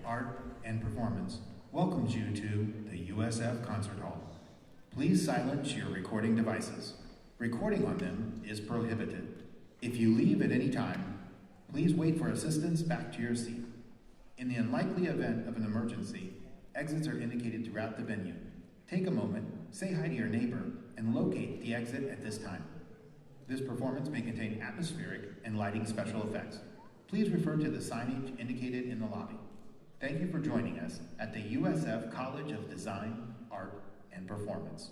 Art, and Performance welcomes you to the USF Concert Hall. Please silence your recording devices. Recording on them is prohibited. If you leave at any time, please wait for assistance back to your seat. In the unlikely event of an emergency, exits are indicated throughout the venue. Take a moment, say hi to your neighbor, and locate the exit at this time. This performance may contain atmospheric and lighting special effects. Please refer to the signage indicated in the lobby. Thank you for joining us at the USF College of Design, Art, and Performance.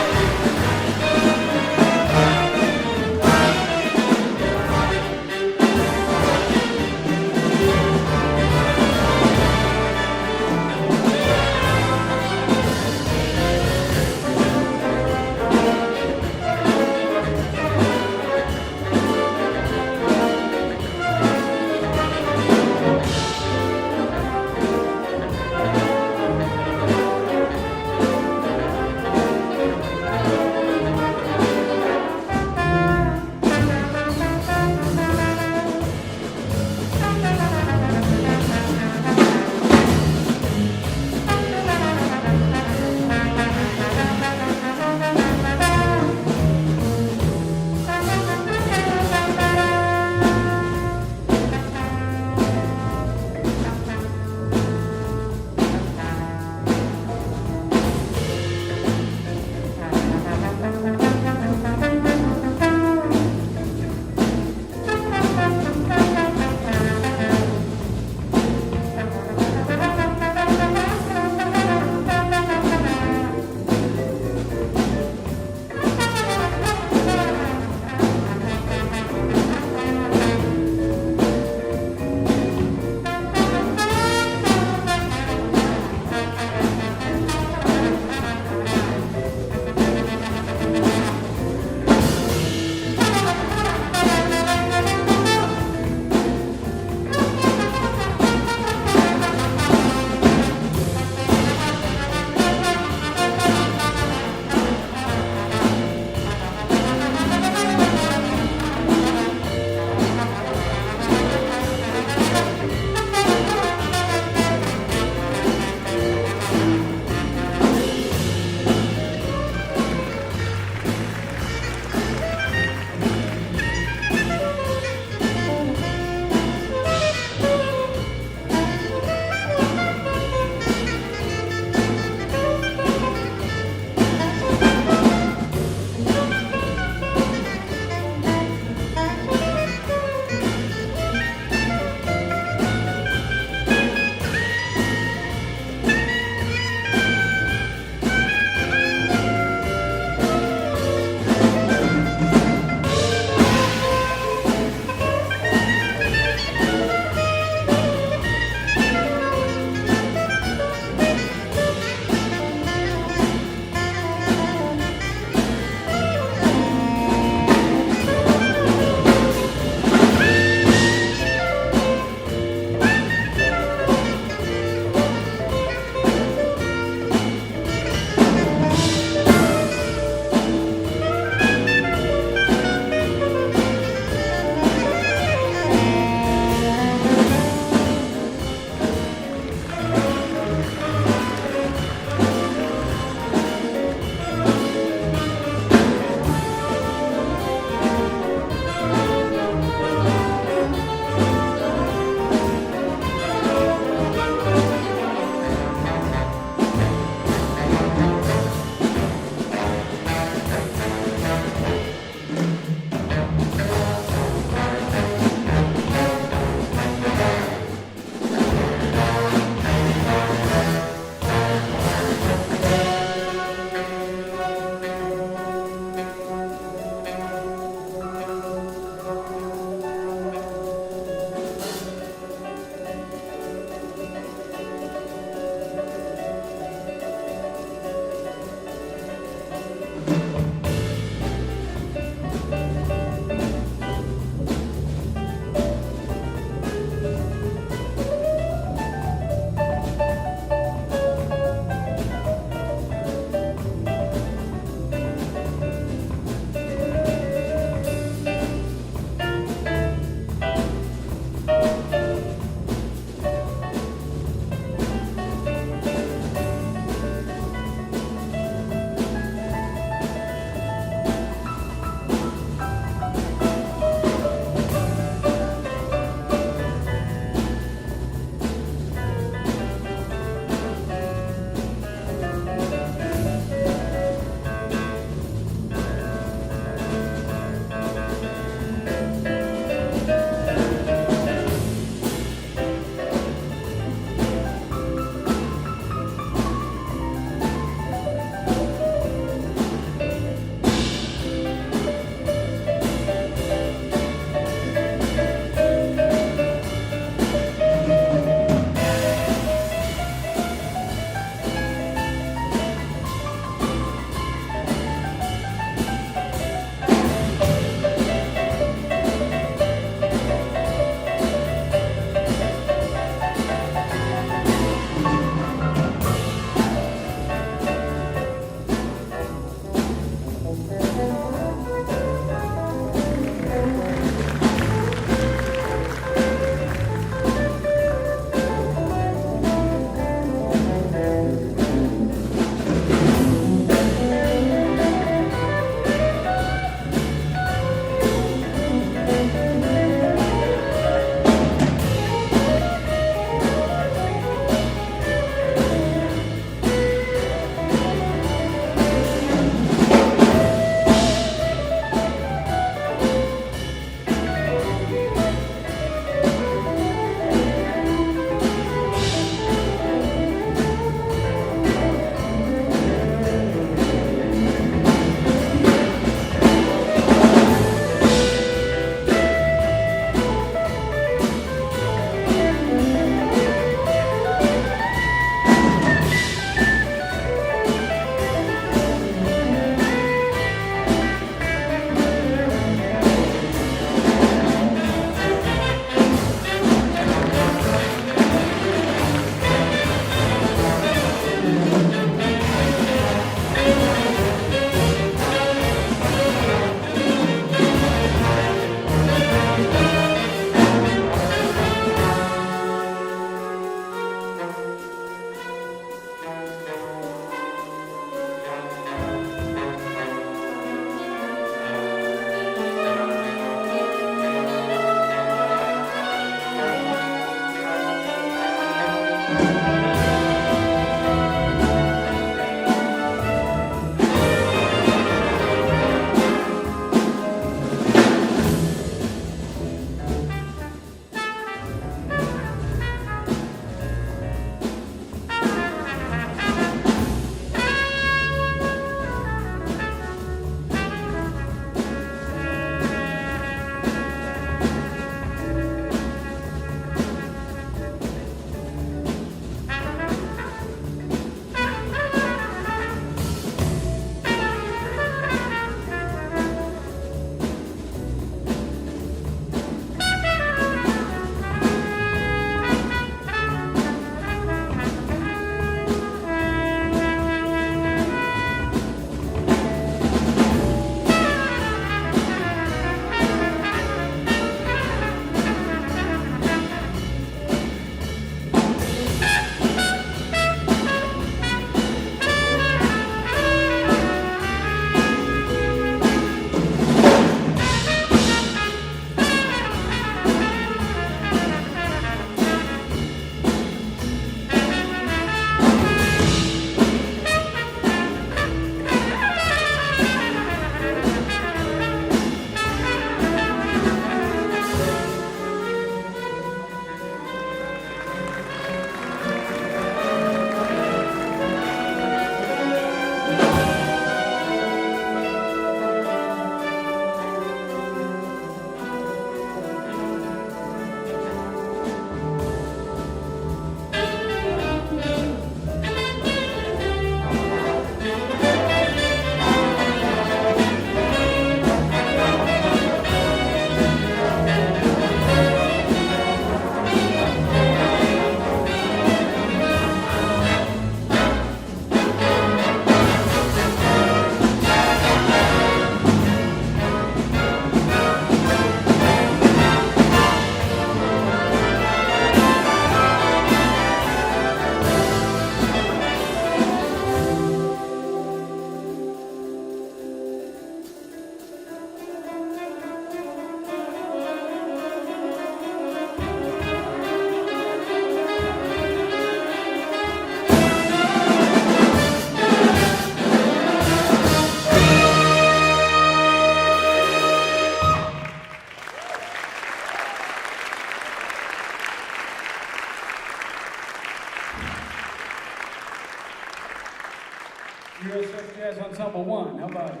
Jazz Ensemble 1. How about it?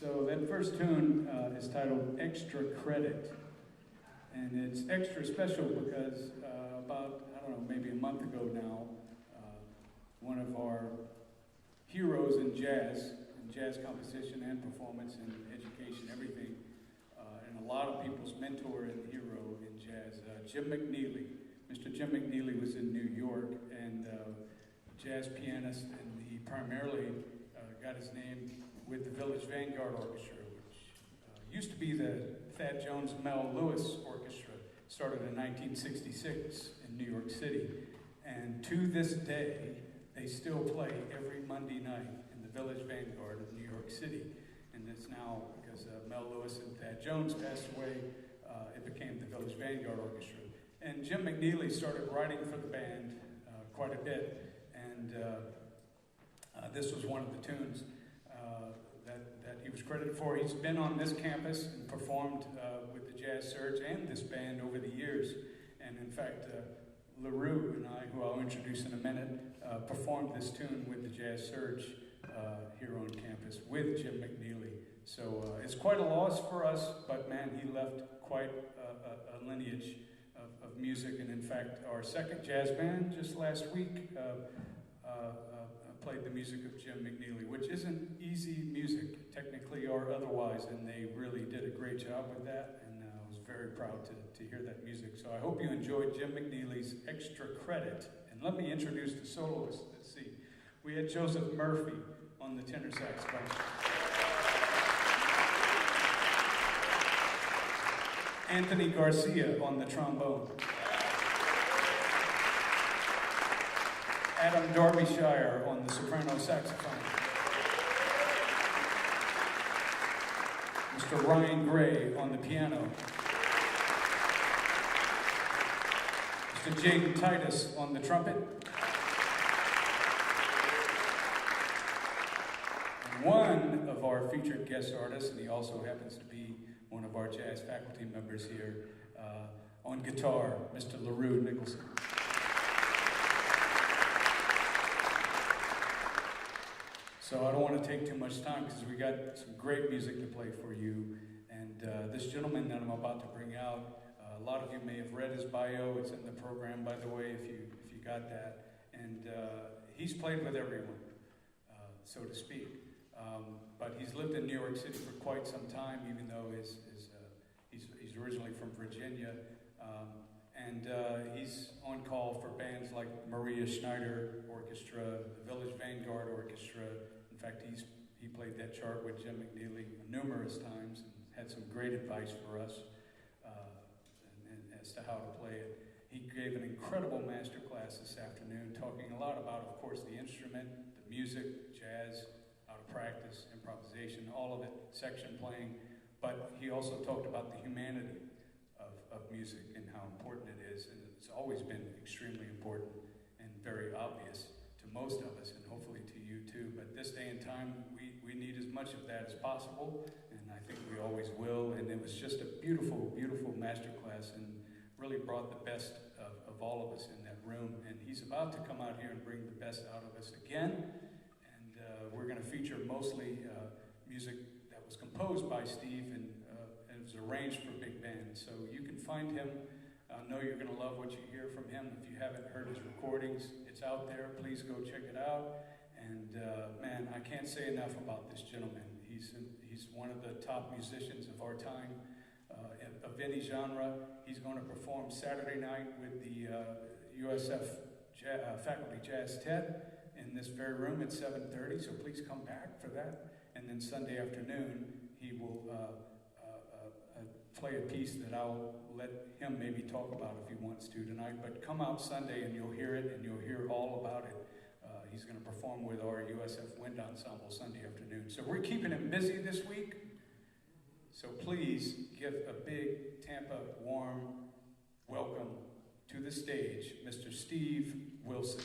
So that first tune is titled Extra Credit. And it's extra special because about, I don't know, maybe a month ago now, one of our heroes in jazz composition and performance and education, everything, and a lot of people's mentor and hero in jazz, Jim McNeely. Mr. Jim McNeely was in New York and jazz pianist, and he primarily got his name with the Village Vanguard Orchestra, which used to be the Thad Jones Mel Lewis Orchestra, started in 1966 in New York City. And to this day, they still play every Monday night in the Village Vanguard of New York City. And it's now, because Mel Lewis and Thad Jones passed away, it became the Village Vanguard Orchestra. And Jim McNeely started writing for the band quite a bit, and this was one of the tunes that he was credited for. He's been on this campus and performed with the Jazz Surge and this band over the years. And in fact, LaRue and I, who I'll introduce in a minute, performed this tune with the Jazz Surge here on campus with Jim McNeely. So it's quite a loss for us, but man, he left quite a lineage of music. And in fact, our second jazz band just last week played the music of Jim McNeely, which isn't easy music, technically or otherwise, and they really did a great job with that, and I was very proud to hear that music. So I hope you enjoyed Jim McNeely's Extra Credit. And let me introduce the soloists. Let's see. We had Joseph Murphy on the tenor saxophone. Anthony Garcia on the trombone. Adam Darbyshire on the soprano saxophone. Mr. Ryan Gray on the piano. Mr. Jaden Titus on the trumpet. And one of our featured guest artists, and he also happens to be one of our jazz faculty members here, on guitar, Mr. LaRue Nicholson. So I don't want to take too much time because we got some great music to play for you. And this gentleman that I'm about to bring out, a lot of you may have read his bio. It's in the program, by the way, if you got that. And he's played with everyone, so to speak. But he's lived in New York City for quite some time, even though he's originally from Virginia. And he's on call for bands like Maria Schneider Orchestra, the Village Vanguard Orchestra. In fact, he played that chart with Jim McNeely numerous times and had some great advice for us and as to how to play it. He gave an incredible master class this afternoon, talking a lot about, of course, the instrument, the music, jazz, how to practice, improvisation, all of it, section playing. But he also talked about the humanity of music and how important it is. And it's always been extremely important and very obvious to most of us, and hopefully to you too. But this day and time, we need as much of that as possible, and I think we always will. And it was just a beautiful, beautiful masterclass, and really brought the best of all of us in that room. And he's about to come out here and bring the best out of us again. And we're going to feature mostly music that was composed by Steve and it was arranged for big band. So you can find him. I know you're going to love what you hear from him. If you haven't heard his recordings, it's out there. Please go check it out. And man, I can't say enough about this gentleman. He's one of the top musicians of our time, of any genre. He's going to perform Saturday night with the USF Faculty Jazz TED in this very room at 7:30. So please come back for that. And then Sunday afternoon, he will play a piece that I'll let him maybe talk about if he wants to tonight. But come out Sunday and you'll hear it, and you'll hear all about it. He's going to perform with our USF Wind Ensemble Sunday afternoon. So we're keeping him busy this week. So please give a big Tampa warm welcome to the stage, Mr. Steve Wilson.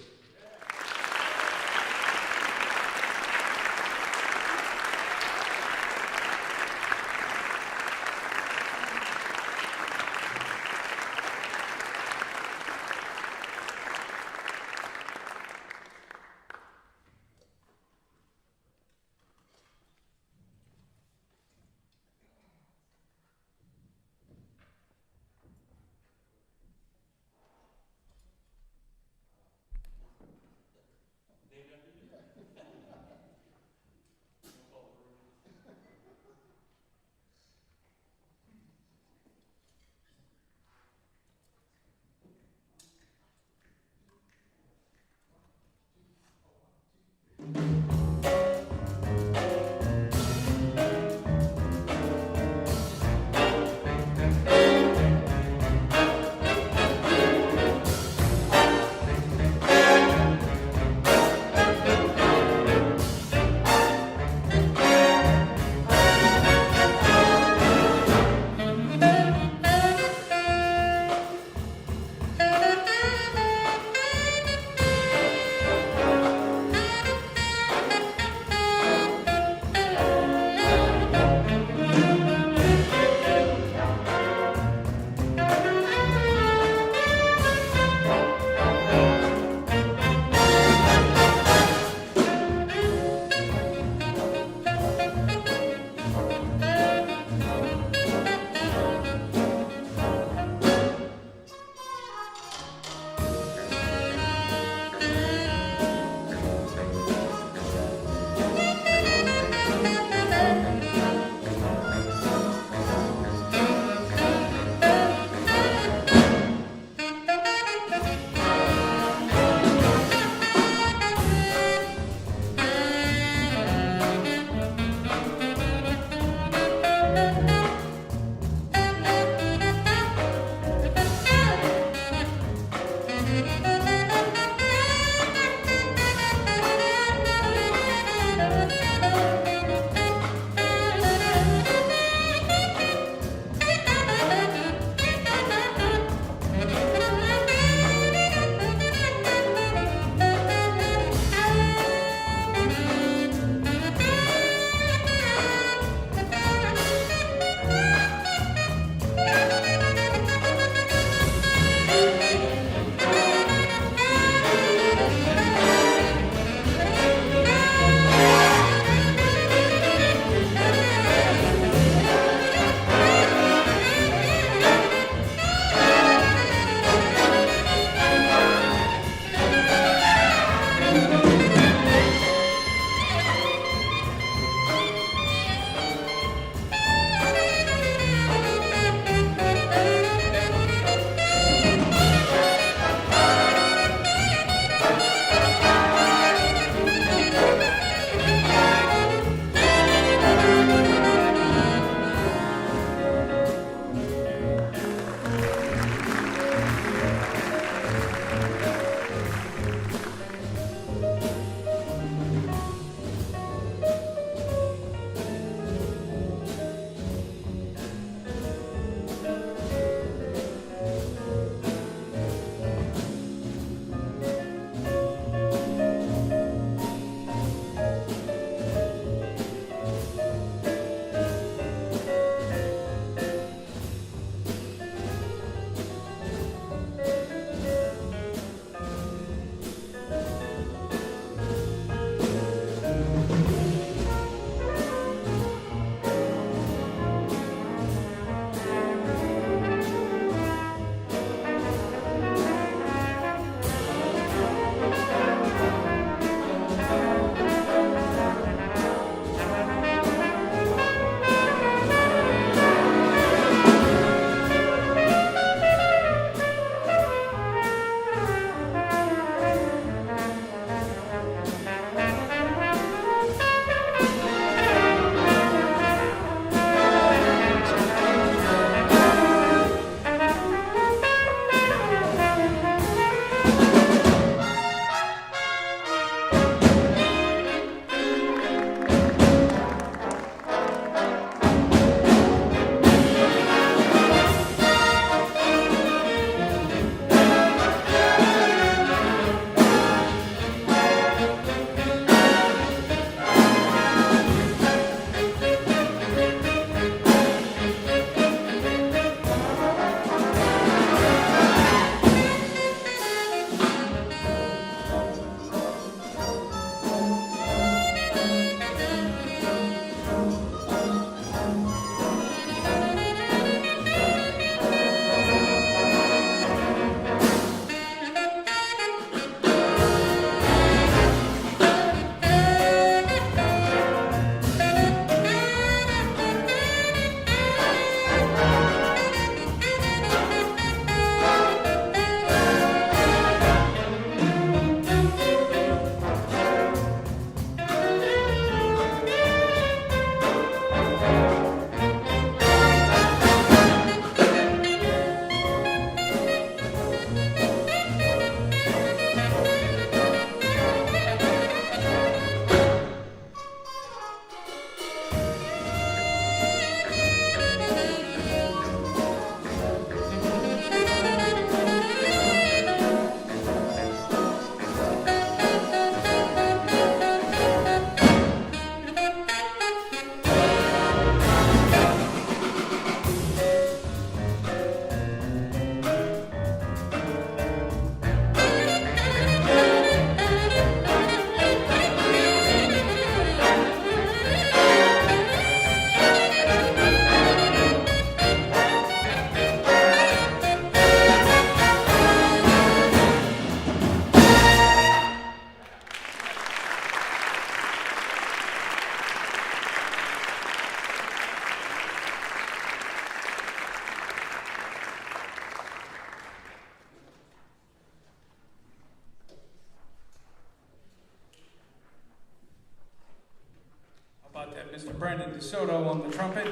Mr. Brandon DeSoto on the trumpet.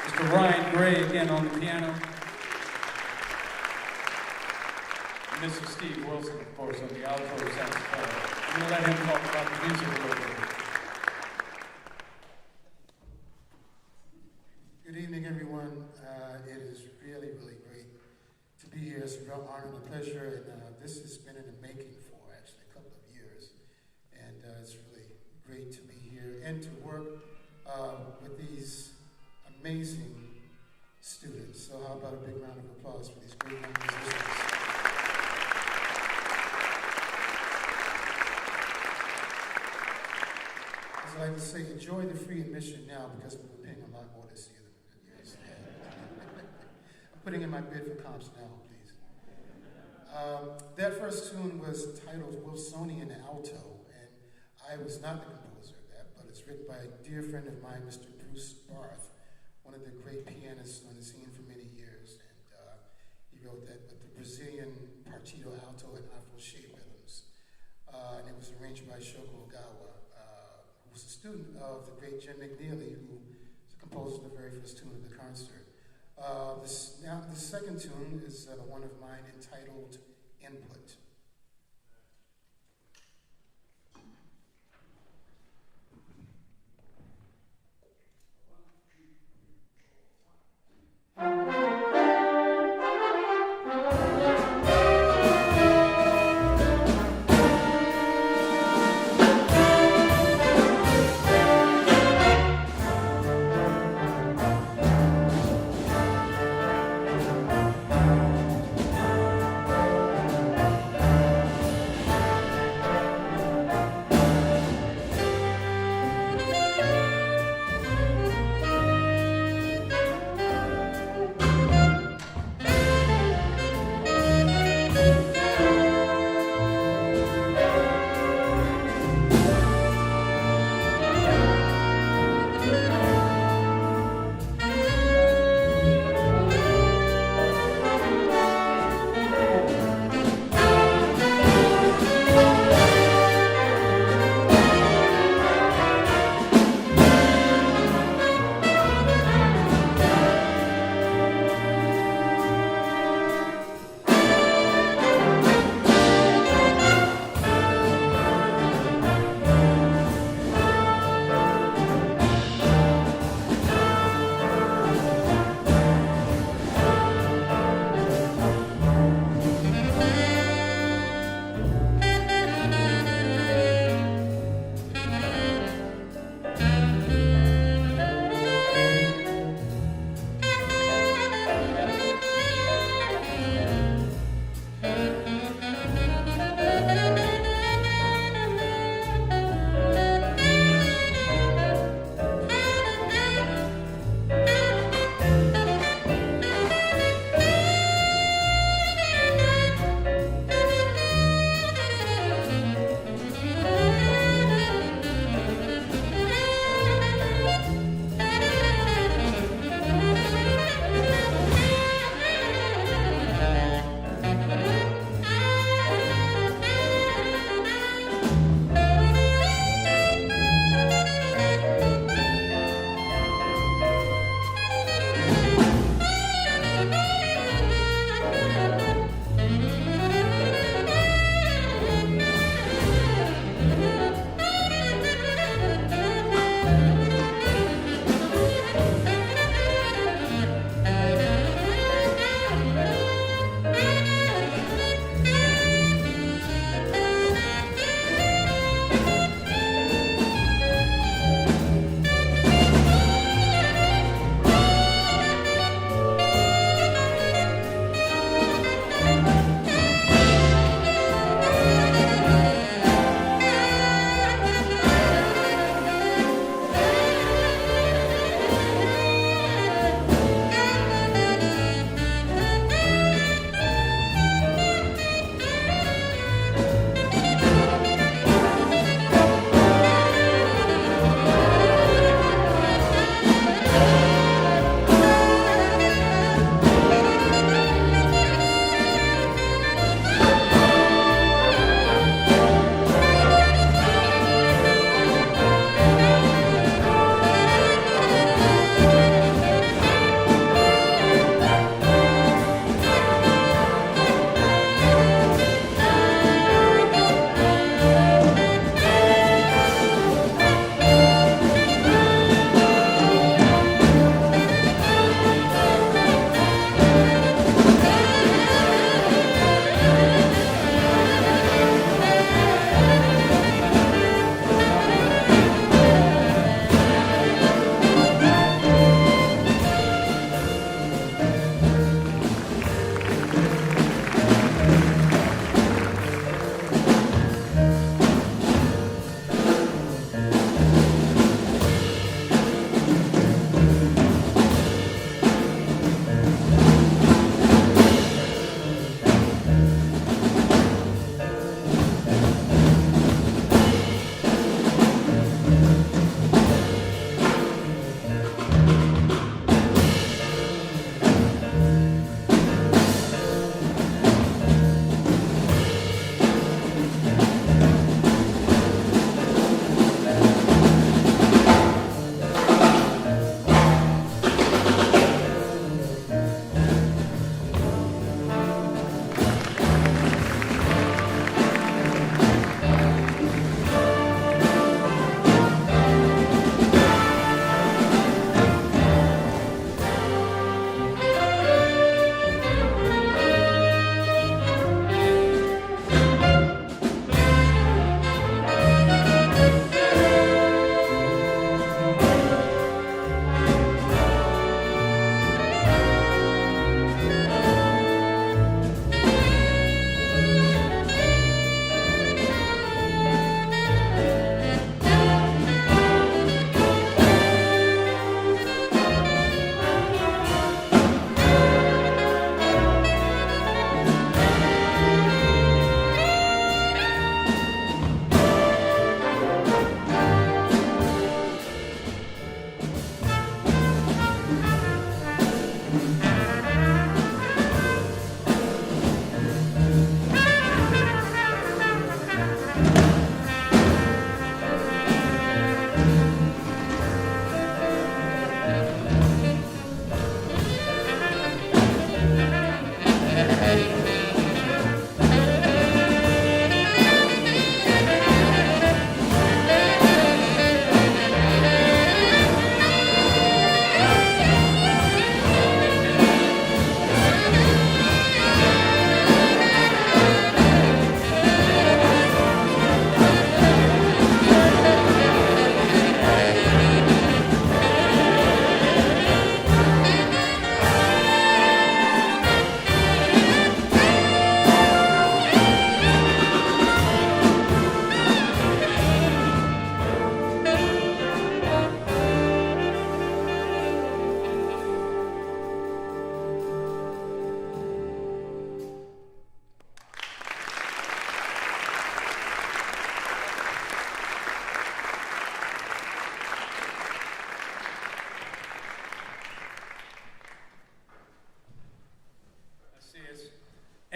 Mr. Ryan Gray again on the piano. And Mr. Steve Wilson, of course, on the alto saxophone. I'm going to let him talk about the music a little bit. Good evening, everyone. It is really, really great to be here. It's a real honor and a pleasure, and this has been in the making for actually a couple of years. And it's really great to be here and to work with these amazing students. So how about a big round of applause for these great young musicians? As I like to say, enjoy the free admission now because we're paying a lot more this year than years. I'm putting in my bid for comps now, please. That first tune was titled Wilsonian Alto, and I was not the composer of that, but it's written by a dear friend of mine, Mr. Bruce Barth, one of the great pianists on the scene for many years, and he wrote that with the Brazilian partido alto and afro-shade rhythms, and it was arranged by Shoko Ogawa, who was a student of the great Jim McNeely, who was the composer of the very first tune of the concert. The second tune is one of mine entitled Input.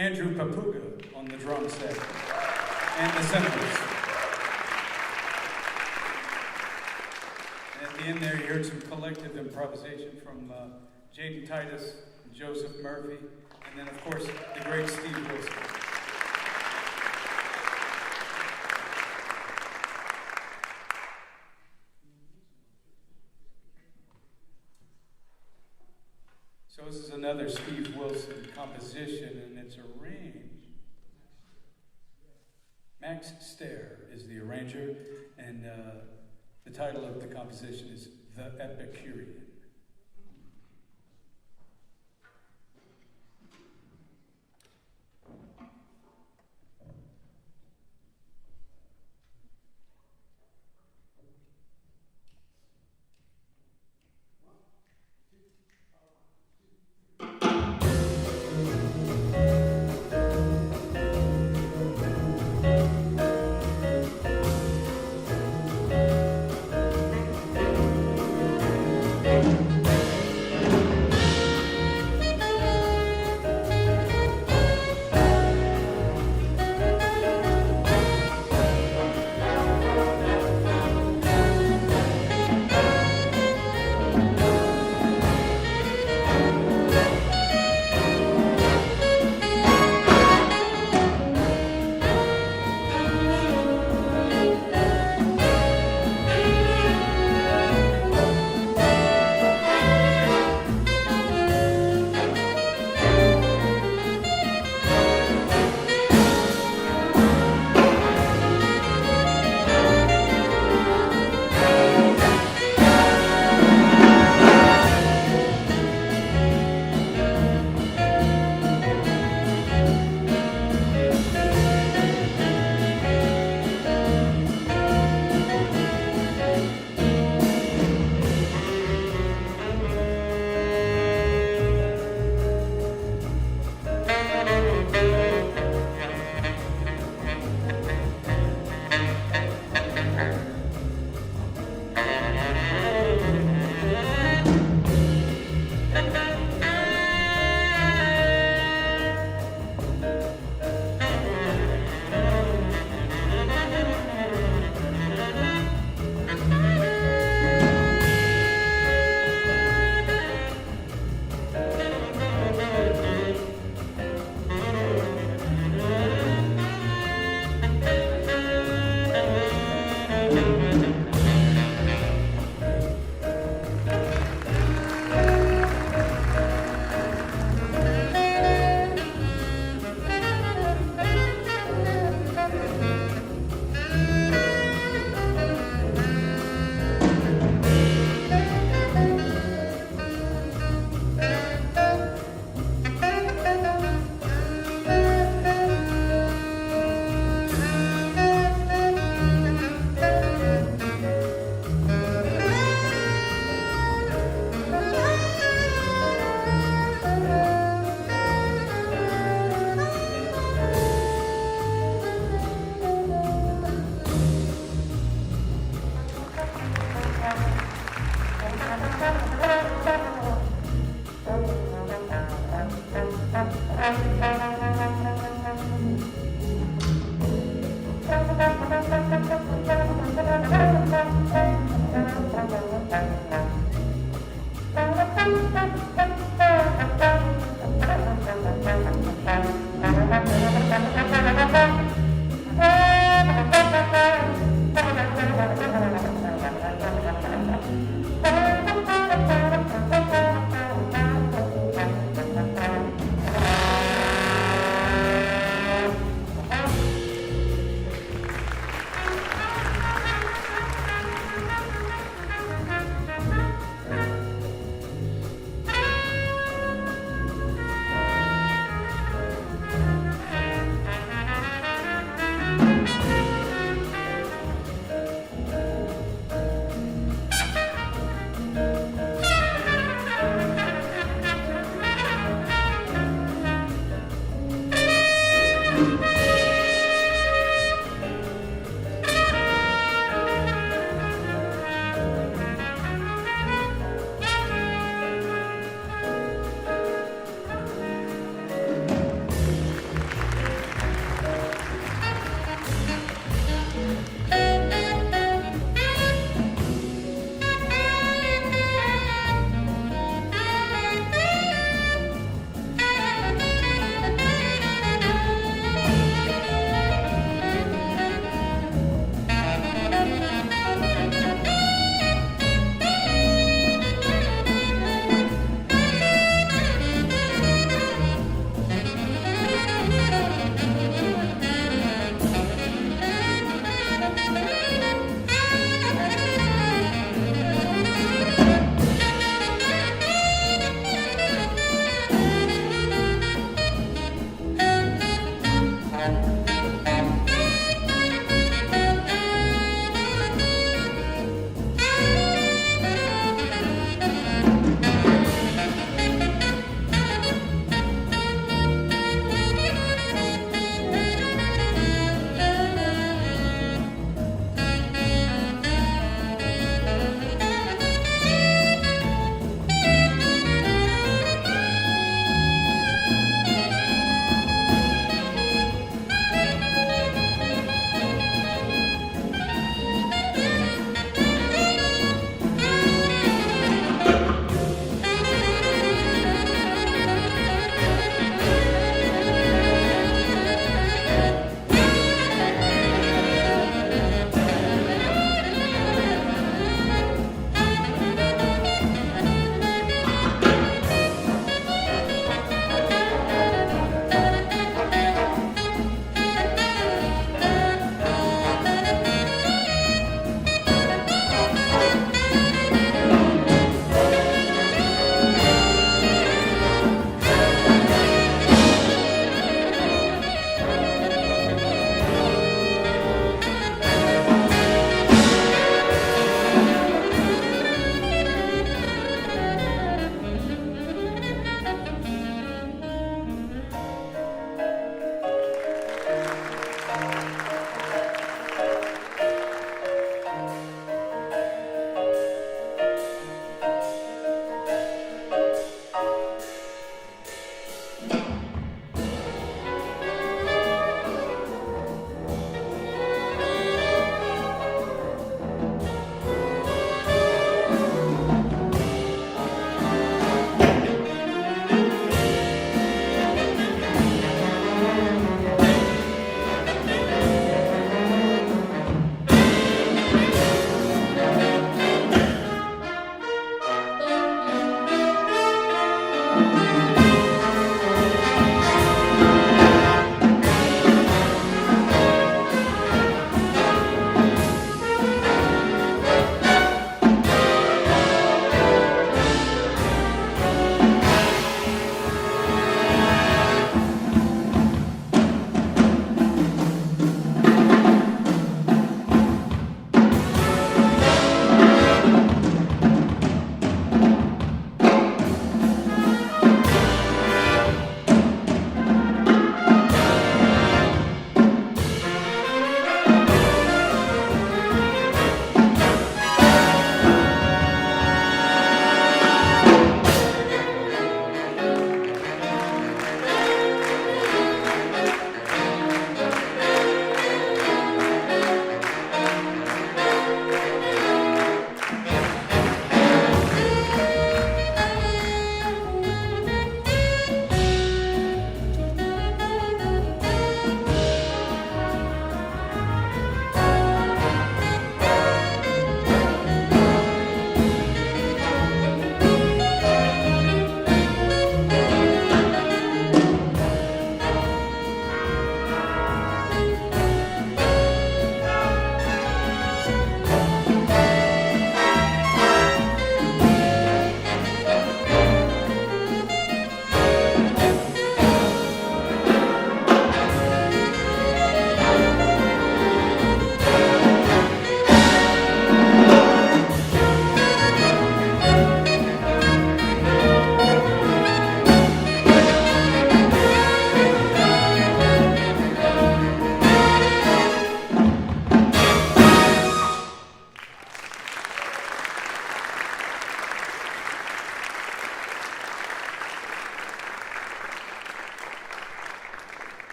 Andrew Papuga on the drum set, and the cymbals. And at the end there, you heard some collective improvisation from Jaden Titus and Joseph Murphy, and then, of course, the great Steve Wilson. So this is another Steve Wilson composition, and it's arranged. Max Stair is the arranger, and the title of the composition is The Epicurean.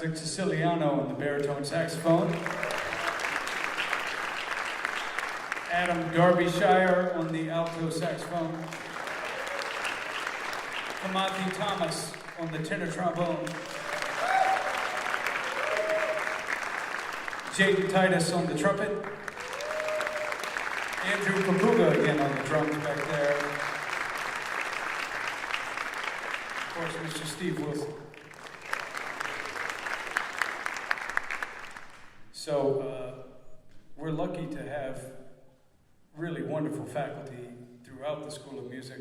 Isaac Siciliano on the baritone saxophone. Adam Darbyshire on the alto saxophone. Kamathi Thomas on the tenor trombone. Jaden Titus on the trumpet. Andrew Kapuga again on the drums back there. Of course, Mr. Steve Wilson. So we're lucky to have really wonderful faculty throughout the School of Music,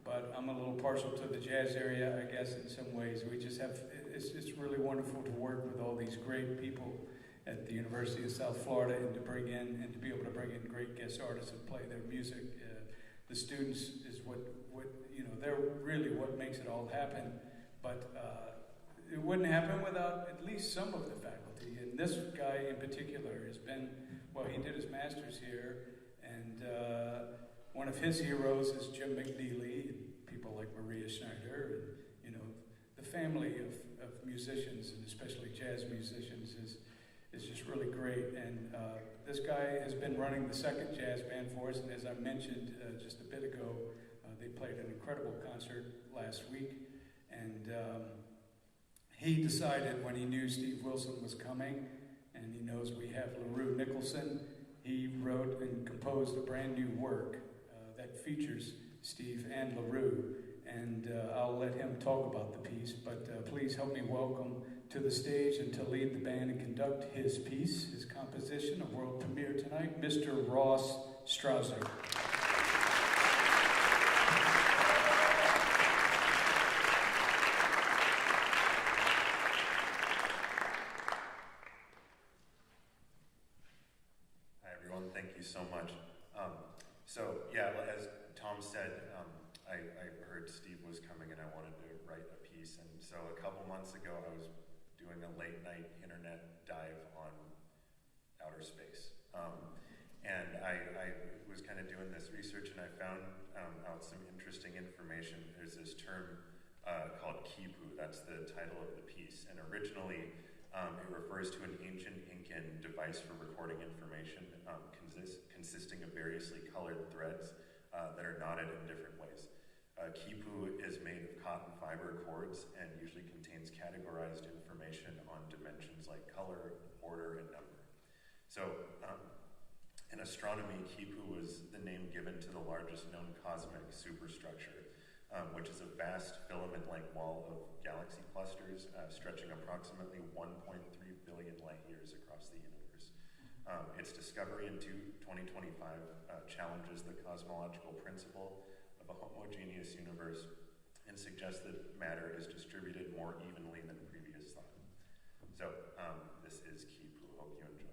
but I'm a little partial to the jazz area, I guess, in some ways. We just have, it's really wonderful to work with all these great people at the University of South Florida and to bring in, and to be able to bring in great guest artists and play their music. The students is what, you know, they're really what makes it all happen, but it wouldn't happen without at least some of the faculty. And this guy in particular has been, well, he did his master's here, and one of his heroes is Jim McNeely, and people like Maria Schneider, and, you know, the family of musicians, and especially jazz musicians, is just really great. And this guy has been running the second jazz band for us, and as I mentioned just a bit ago, they played an incredible concert last week, and he decided when he knew Steve Wilson was coming, and he knows we have LaRue Nicholson, he wrote and composed a brand new work that features Steve and LaRue, and I'll let him talk about the piece, but please help me welcome to the stage and to lead the band and conduct his piece, his composition, a world premiere tonight, Mr. Ross Strauser. Thank you so much. As Tom said, I heard Steve was coming and I wanted to write a piece. And so a couple months ago, I was doing a late night internet dive on outer space. And I was kind of doing this research, and I found out some interesting information. There's this term called kipu. That's the title of the piece. And originally, it refers to an ancient Incan device for recording information, consisting of variously colored threads that are knotted in different ways. Kipu is made of cotton fiber cords and usually contains categorized information on dimensions like color, order, and number. So, in astronomy, Kipu was the name given to the largest known cosmic superstructure, which is a vast filament-like wall of galaxy clusters stretching approximately 1.3 billion light years across the universe. Its discovery in 2025 challenges the cosmological principle of a homogeneous universe and suggests that matter is distributed more evenly than previous thought. So, this is Kipu. Hope you enjoy.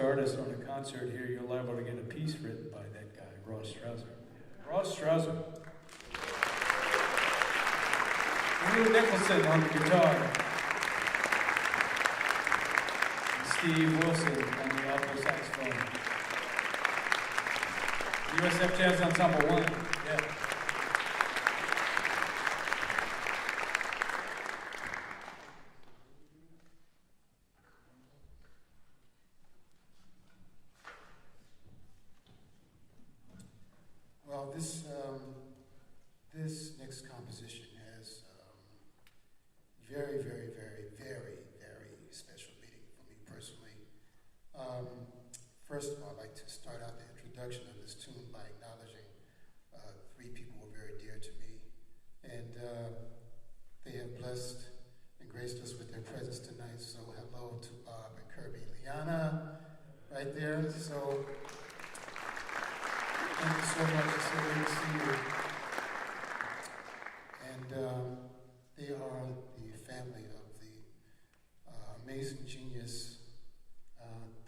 artist on a concert here, you're liable to get a piece written by that guy, Ross Strauser. Ross Strauser. Lou Nicholson on the guitar. And Steve Wilson on the alto saxophone. USF Jazz Ensemble 1. Yeah. Well, this next composition has very, very, very, very, very special meaning for me personally. First of all, I'd like to start out the introduction of this tune by acknowledging three people who are very dear to me, and they have blessed and graced us with their presence tonight. So hello to Bob and Kirby, Liana, right there. So. Thank you so much. It's so great to see you. And they are the family of the amazing genius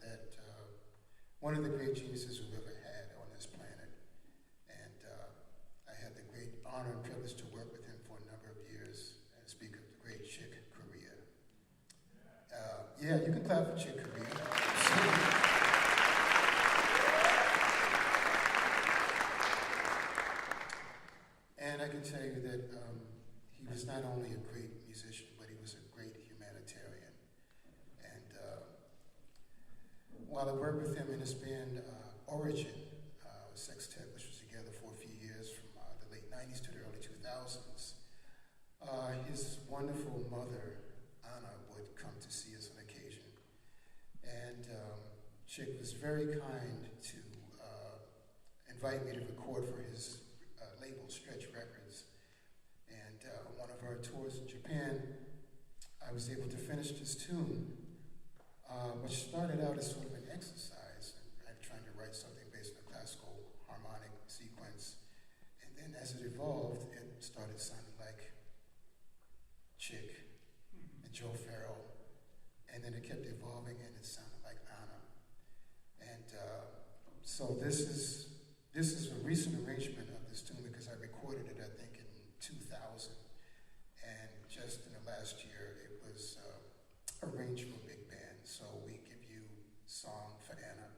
that one of the great geniuses we've ever had on this planet. And I had the great honor and privilege to work with him for a number of years and speak of the great Chick Corea. Yeah, you can clap for Chick Corea. And I can tell you that he was not only a great musician, but he was a great humanitarian. And while I worked with him in his band Origin, sextet, which was together for a few years from the late 90s to the early 2000s, his wonderful mother, Anna, would come to see us on occasion. And Chick was very kind to invite me to record for his label Stretch Records, and one of our tours in Japan, I was able to finish this tune, which started out as sort of an exercise. I'm trying to write something based on a classical harmonic sequence, and then as it evolved, it started sounding like Chick and Joe Farrell, and then it kept evolving, and it sounded like Anna. And so this is a recent arrangement of this tune because I recorded it, I think, in 2000. And just in the last year, it was arranged for big band. So we give you Song for Anna.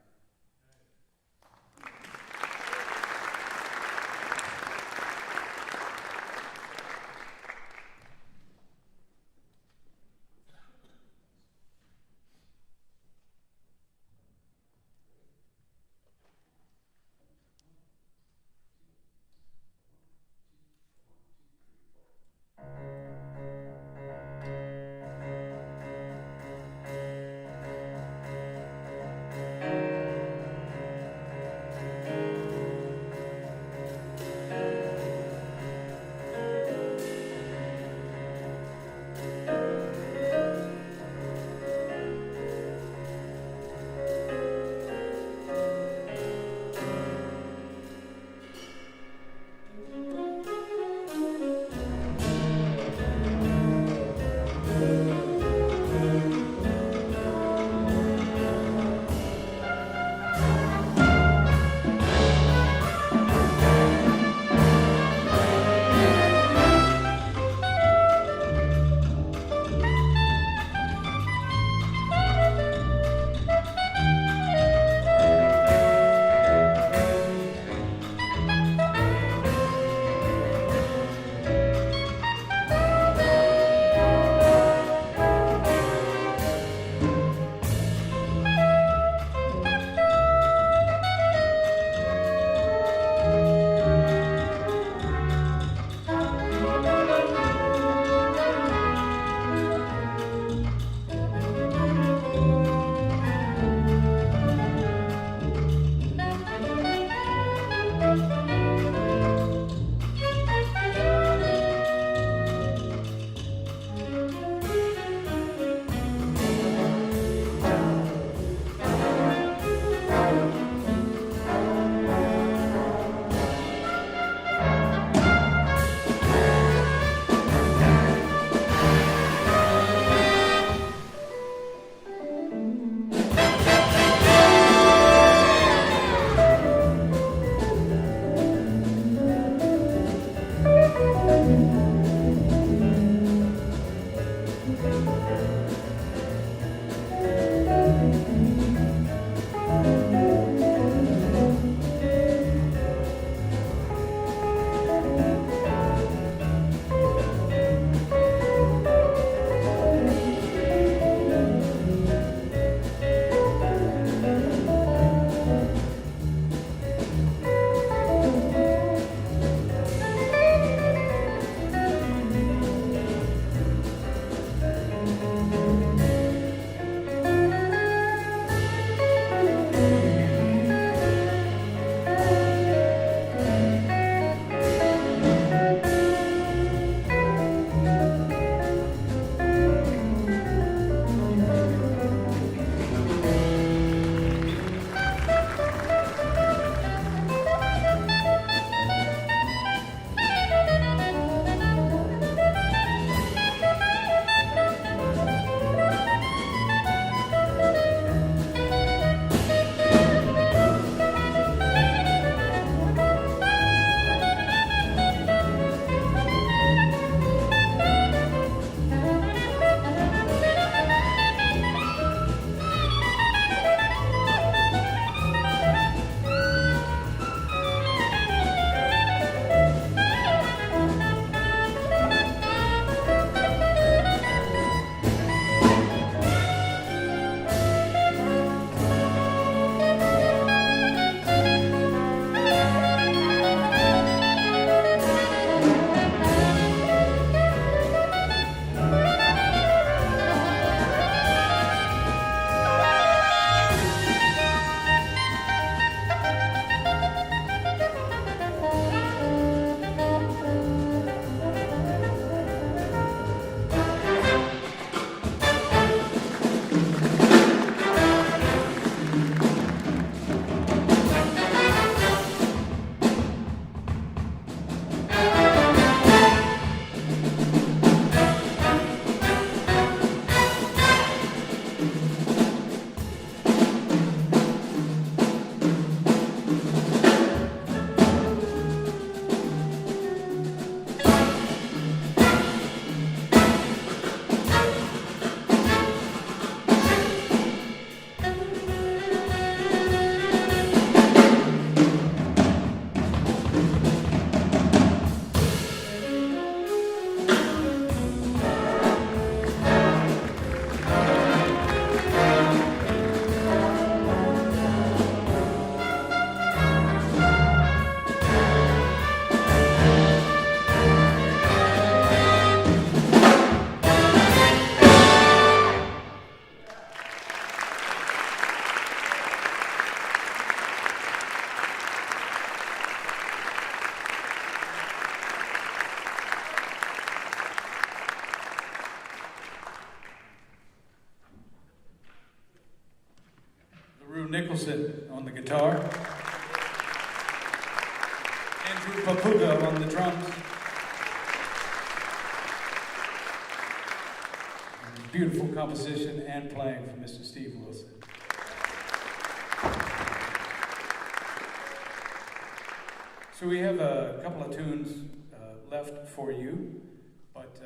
Nicholson on the guitar, Andrew Papuga on the drums, beautiful composition and playing from Mr. Steve Wilson. So we have a couple of tunes left for you, but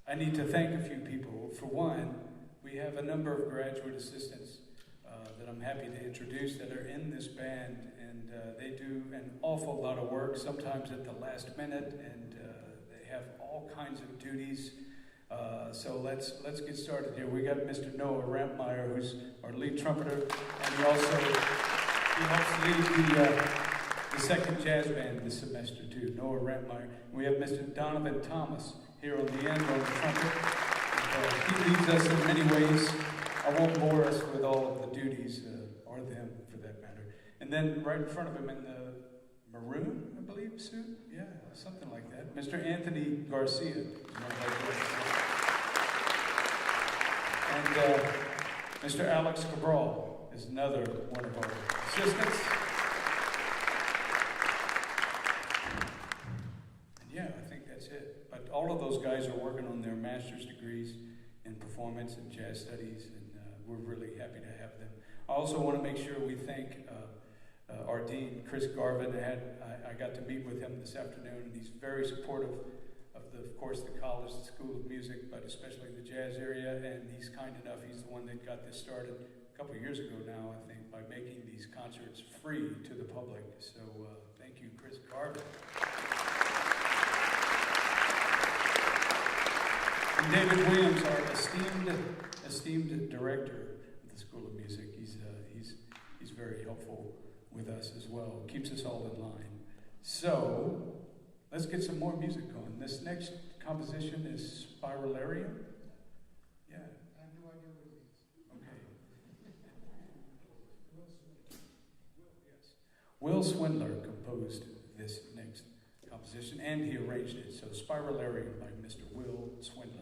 I need to thank a few people. For one, we have a number of graduate assistants that I'm happy to introduce that are in this band, and they do an awful lot of work, sometimes at the last minute, and they have all kinds of duties. So let's get started here. We got Mr. Noah Rampmeyer, who's our lead trumpeter, and he helps lead the second jazz band this semester too. Noah Rampmeyer. We have Mr. Donovan Thomas here on the end on the trumpet. He leads us in many ways. I won't bore us with all of the duties, or them for that matter. And then right in front of him in the maroon, I believe, suit? Yeah, something like that. Mr. Anthony Garcia. And Mr. Alex Cabral is another one of our assistants. And yeah, I think that's it. But all of those guys are working on their master's degrees in performance and jazz studies, and we're really happy to have them. I also want to make sure we thank our dean, Chris Garvin. I got to meet with him this afternoon, and he's very supportive of course, the college, the School of Music, but especially the jazz area, and he's kind enough. He's the one that got this started a couple of years ago now, I think, by making these concerts free to the public. So thank you, Chris Garvin. And David Williams, our esteemed director of the School of Music. He's very helpful with us as well. Keeps us all in line. So let's get some more music going. This next composition is Spiralarium. Yeah. I have no idea what it is. Okay. Will Swindler composed this next composition, and he arranged it. So Spiralarium by Mr. Will Swindler.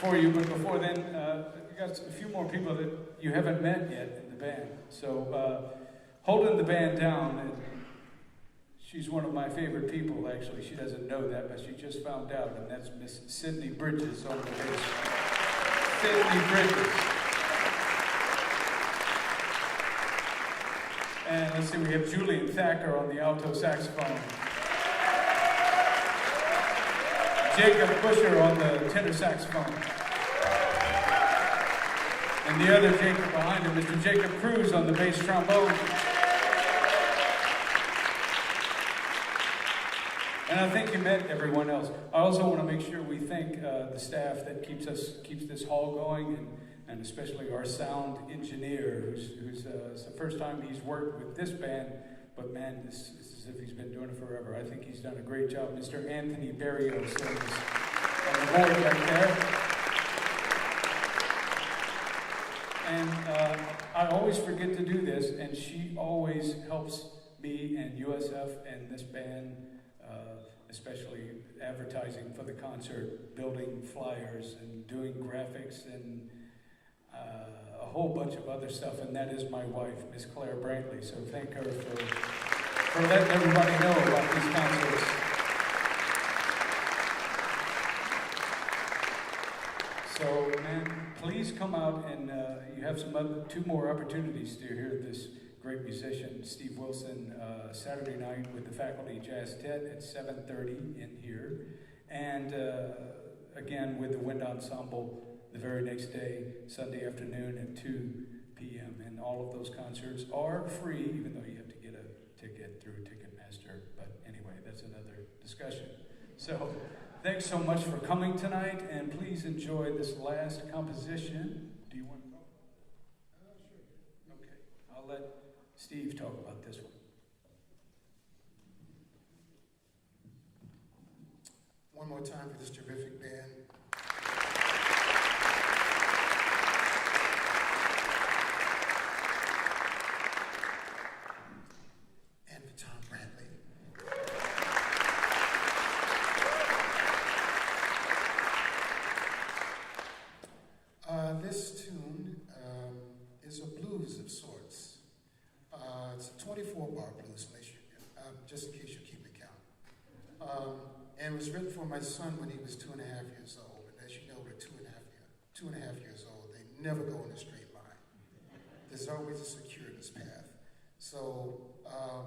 for you, but before then, we got a few more people that you haven't met yet in the band. So, holding the band down, and she's one of my favorite people, actually. She doesn't know that, but she just found out, and that's Miss Sydney Bridges on the bass. Sydney Bridges. And let's see, we have Julian Thacker on the alto saxophone. Jacob Busher on the tenor saxophone. And the other Jacob behind him, Mr. Jacob Cruz on the bass trombone. And I think you met everyone else. I also want to make sure we thank the staff that keeps this hall going, and especially our sound engineer, who's it's the first time he's worked with this band, but man, this is as if he's been doing it forever. I think he's done a great job. Mr. Anthony Barrios is on the board back there. And I always forget to do this, and she always helps me and USF and this band, especially advertising for the concert, building flyers and doing graphics and a whole bunch of other stuff, and that is my wife, Miss Claire Brantley. So thank her for letting everybody know about these concerts. So, man, please come out, and you have two more opportunities to hear this great musician, Steve Wilson, Saturday night with the Faculty Jazz Tet at 7:30 in here, and again with the Wind Ensemble the very next day, Sunday afternoon at 2 p.m. And all of those concerts are free, even though you have to get a ticket through Ticketmaster. But anyway, that's another discussion. So thanks so much for coming tonight, and please enjoy this last composition. Do you want to go? Sure. Okay, I'll let Steve talk about this one. One more time for this terrific band. This tune is a blues of sorts. It's a 24-bar blues, just in case you're keeping count. And it was written for my son when he was 2.5 years old. And as you know, we're 2.5 years old. They never go in a straight line. There's always a circuitous path. So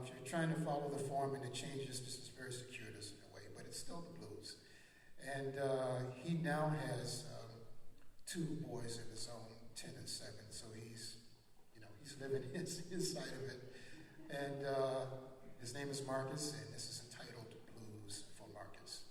if you're trying to follow the form and it changes, this is very circuitous in a way, but it's still the blues. And he now has 2 boys of his own, 10 and 7, so he's living his side of it. And his name is Marcus, and this is entitled Blues for Marcus.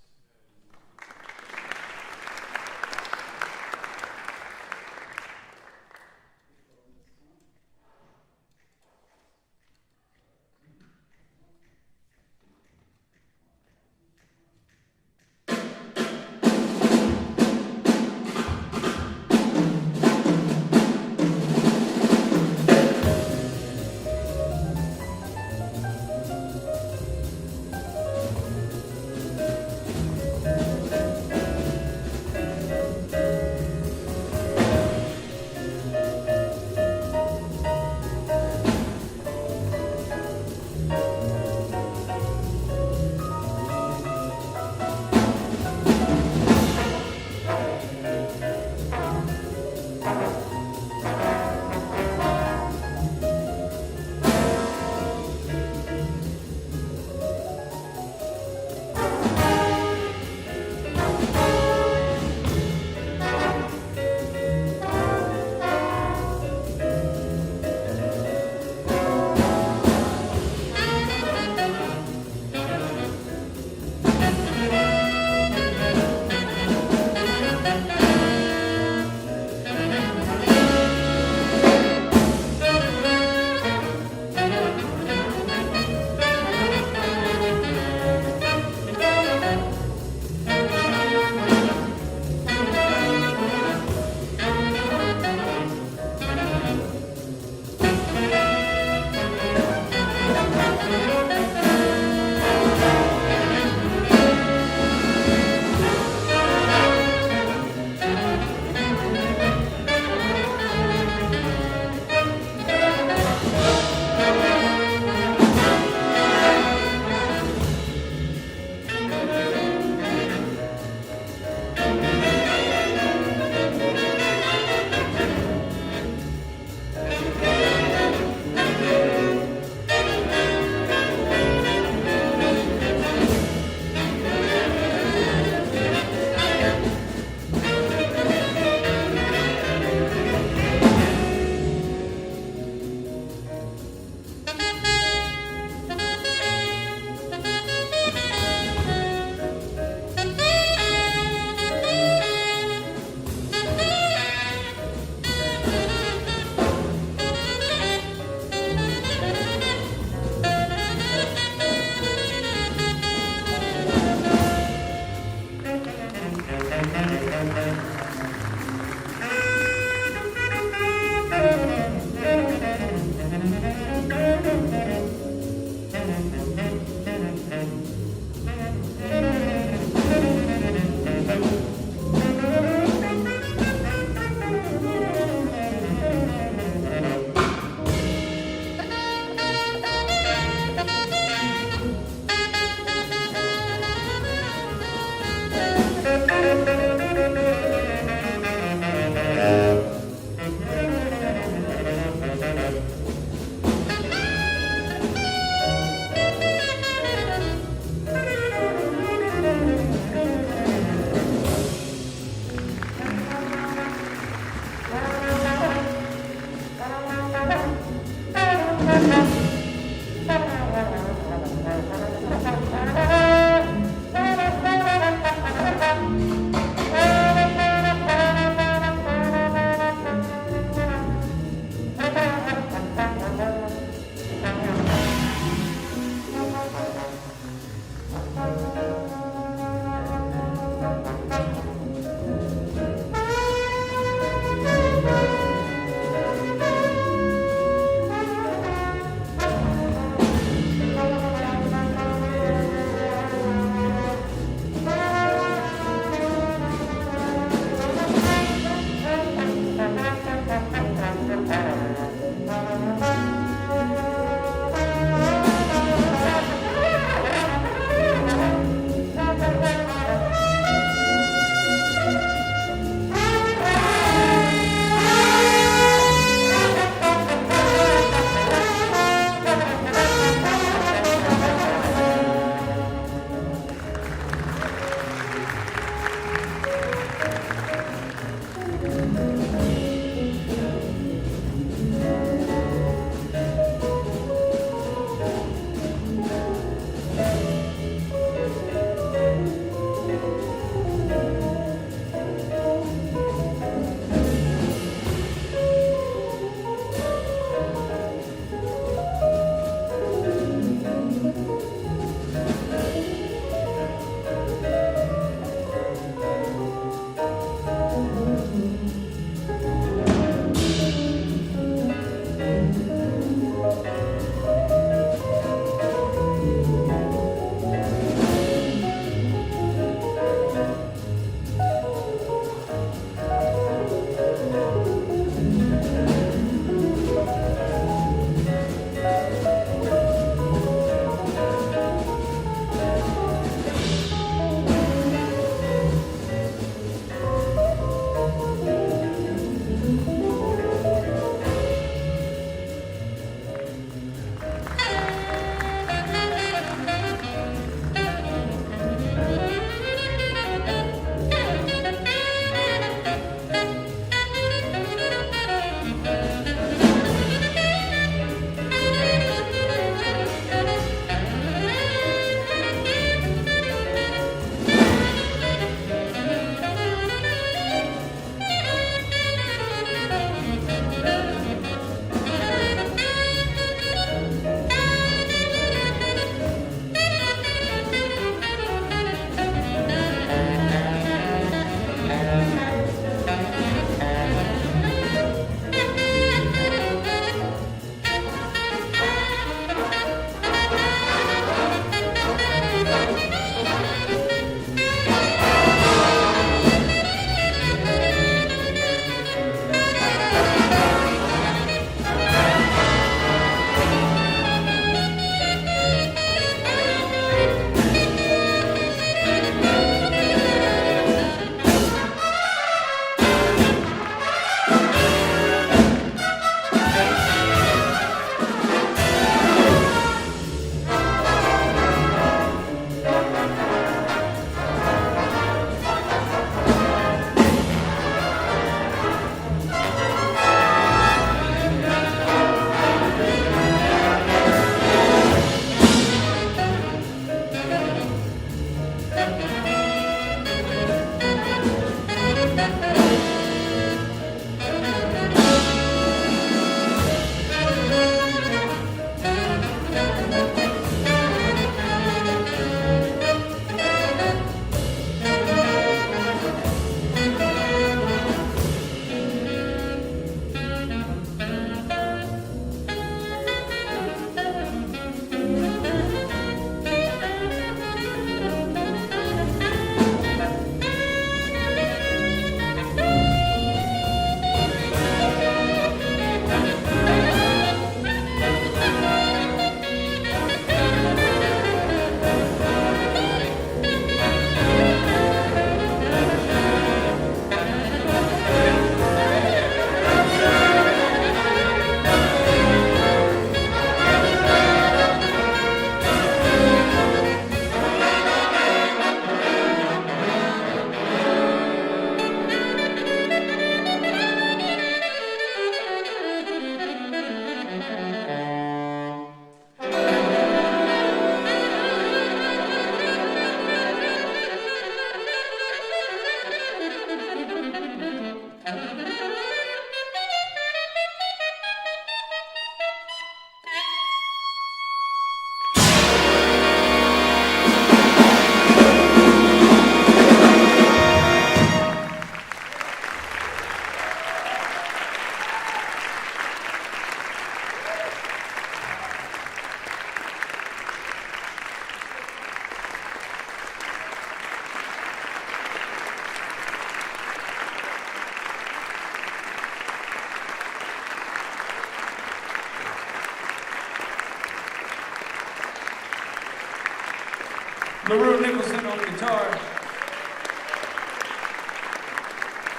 LaRue Nicholson on guitar.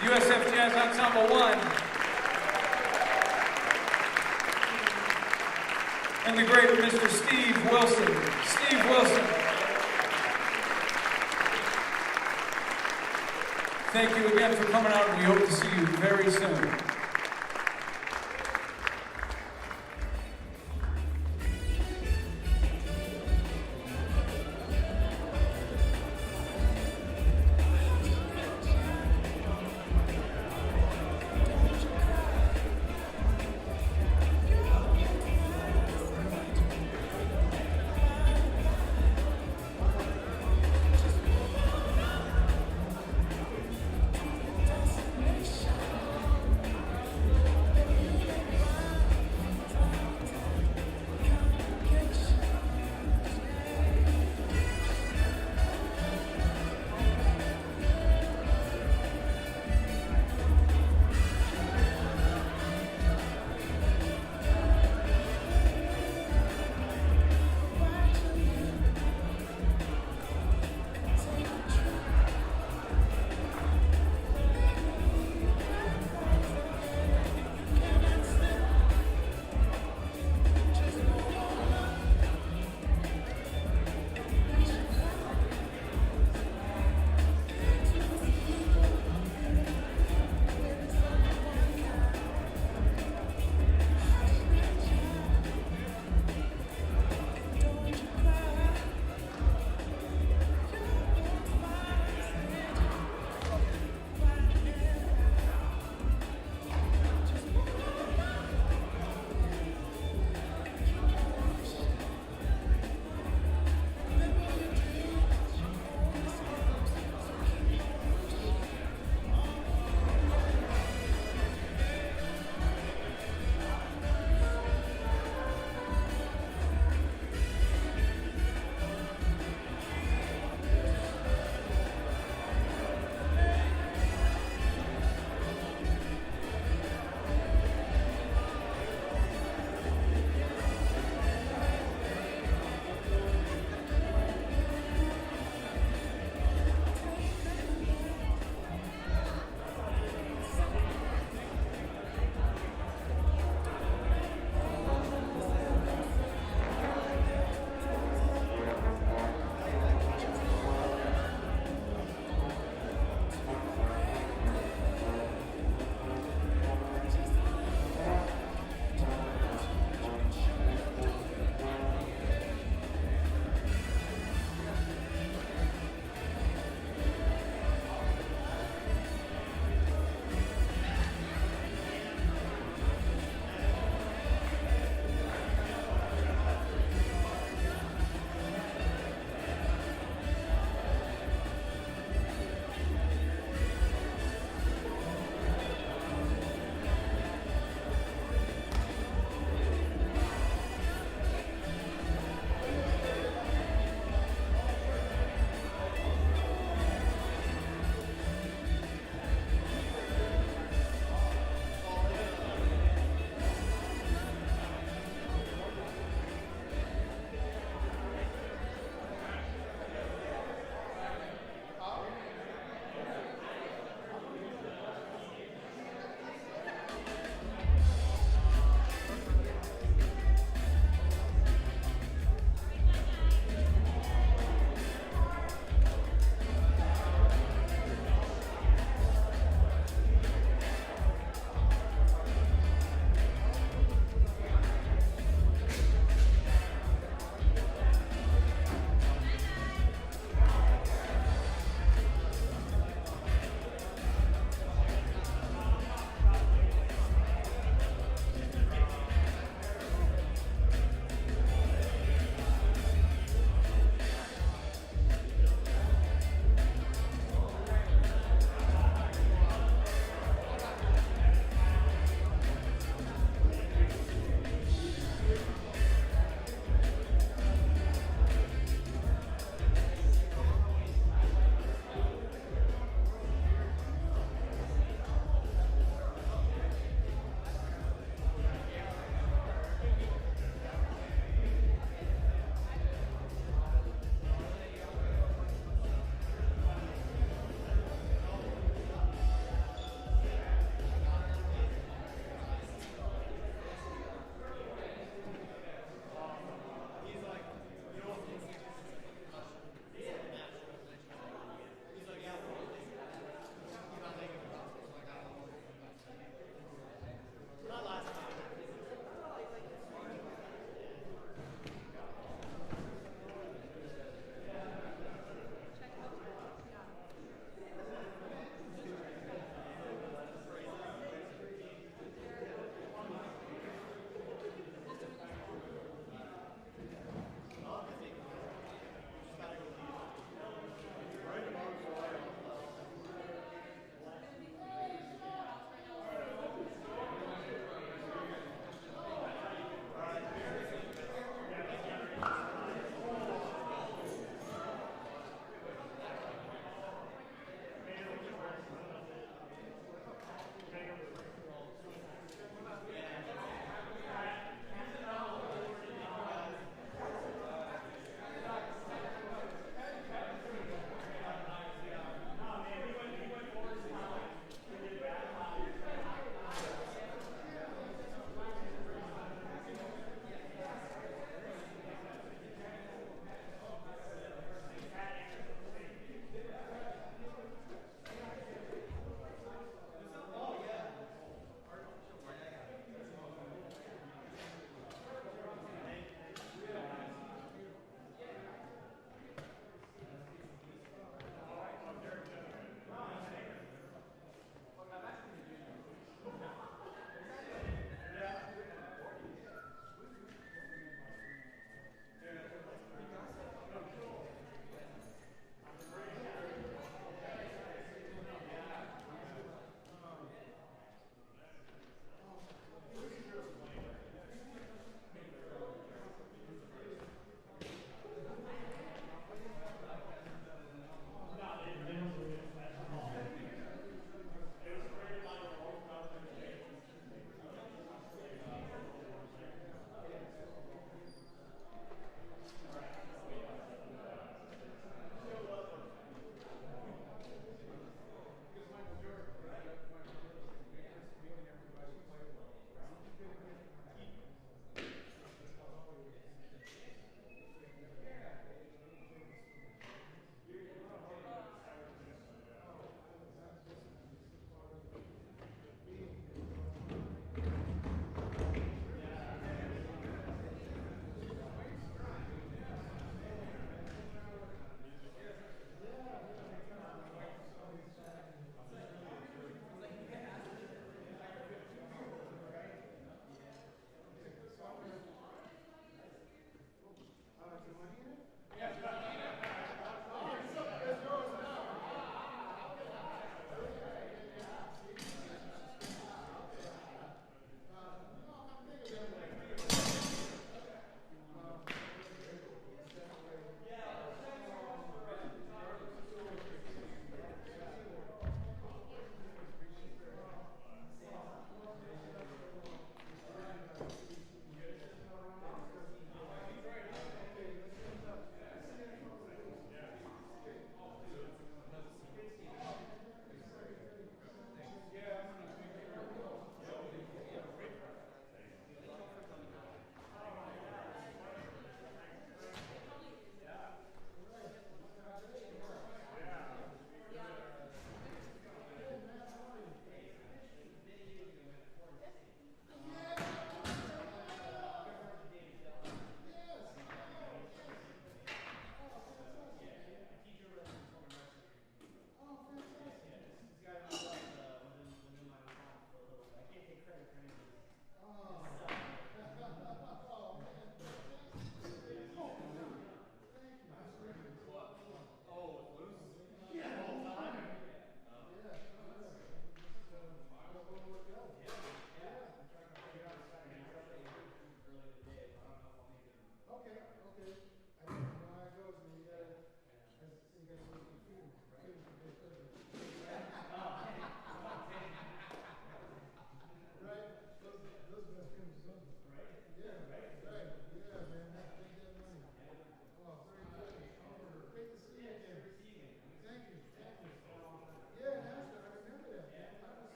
USF Jazz Ensemble 1. And the great Mr. Steve Wilson. Steve Wilson. Thank you again for coming out, and we hope to see you very soon.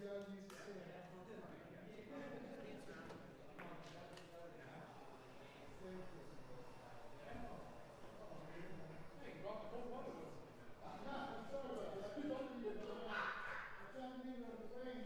I'm trying to leave it on the frame.